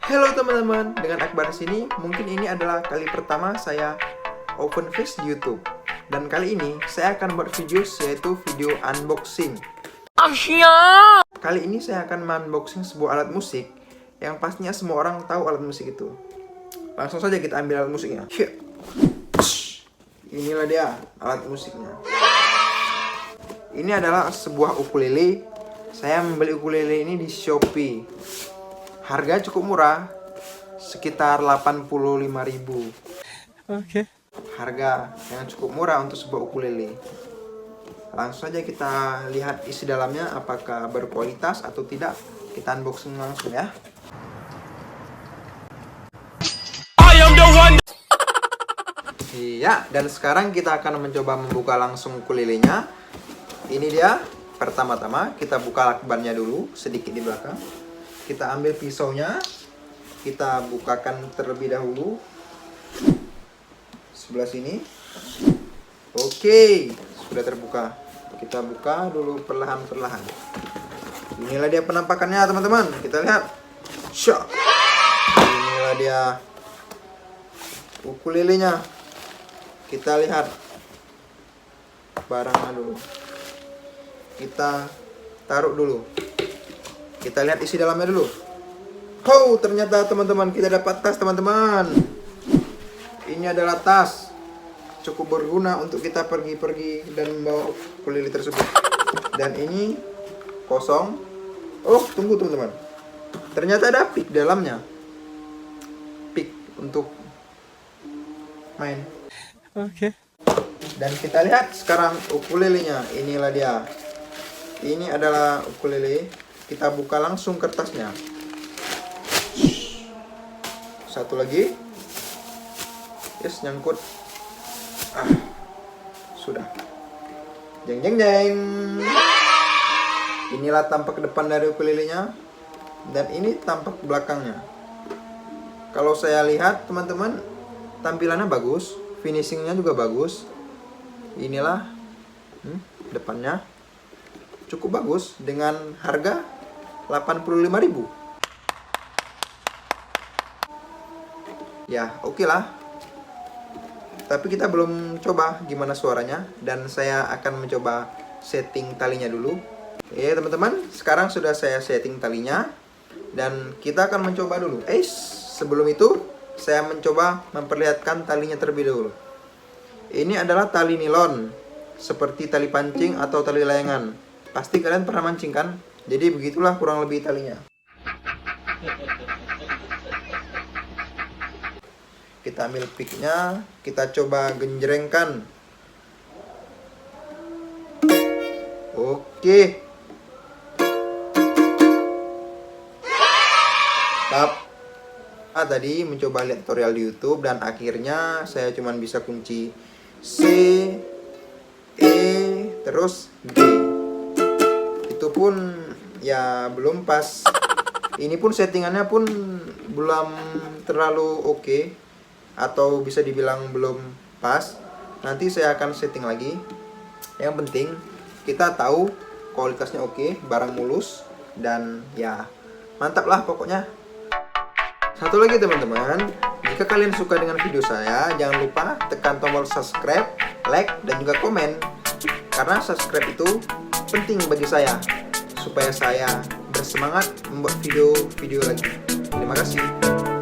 Halo teman-teman, dengan Akbar sini. Mungkin ini adalah kali pertama saya open face di YouTube. Dan kali ini saya akan buat video, yaitu video unboxing. Kali ini saya akan unboxing sebuah alat musik yang pastinya semua orang tahu alat musik itu. Langsung saja kita ambil alat musiknya. Inilah dia alat musiknya. Ini adalah sebuah ukulele. Saya membeli ukulele ini di Shopee. Harga cukup murah, sekitar 85.000. Oke. Harga yang cukup murah untuk sebuah ukulele. Langsung saja kita lihat isi dalamnya apakah berkualitas atau tidak. Kita unboxing langsung ya. Iya, dan sekarang kita akan mencoba membuka langsung ukulelenya. Ini dia. Pertama-tama kita buka lakbannya dulu sedikit di belakang. Kita ambil pisaunya, kita bukakan terlebih dahulu sebelah sini. Oke, sudah terbuka. Kita buka dulu perlahan-perlahan. Inilah dia penampakannya teman-teman. Kita lihat. Syok. Inilah dia ukulelenya. Kita lihat barangnya dulu. Kita taruh dulu. Kita lihat isi dalamnya dulu. Oh, ternyata teman-teman kita dapat tas teman-teman. Ini adalah tas. Cukup berguna untuk kita pergi-pergi dan membawa ukulele tersebut. Dan ini kosong. Oh, tunggu teman-teman. Ternyata ada pick dalamnya. Pick untuk main. Oke. Dan kita lihat sekarang ukulelenya. Inilah dia. Ini adalah ukulele. Kita buka langsung kertasnya. Satu lagi. Yes, nyangkut. Sudah. Jeng jeng jeng. Inilah tampak depan dari ukulelenya. Dan ini tampak belakangnya. Kalau saya lihat teman-teman, tampilannya bagus, finishingnya juga bagus. Inilah depannya. Cukup bagus dengan harga 85.000. Ya, oke lah. Tapi kita belum coba gimana suaranya, dan saya akan mencoba setting talinya dulu. Ya teman-teman, sekarang sudah saya setting talinya dan kita akan mencoba dulu. Sebelum itu saya mencoba memperlihatkan talinya terlebih dahulu. Ini adalah tali nilon, seperti tali pancing atau tali layangan. Pasti kalian pernah mancing kan? Jadi begitulah kurang lebih talinya. Kita ambil picknya, kita coba genjrengkan. Oke. Tadi mencoba lihat tutorial di YouTube dan akhirnya saya cuma bisa kunci C, E, terus G. Itu pun ya belum pas. Ini pun settingannya pun belum terlalu oke, atau bisa dibilang belum pas. Nanti saya akan setting lagi. Yang penting kita tahu kualitasnya oke, barang mulus, dan ya mantap lah pokoknya. Satu lagi teman-teman, jika kalian suka dengan video saya, jangan lupa tekan tombol subscribe, like, dan juga komen. Karena subscribe itu penting bagi saya, supaya saya bersemangat membuat video-video lagi. Terima kasih.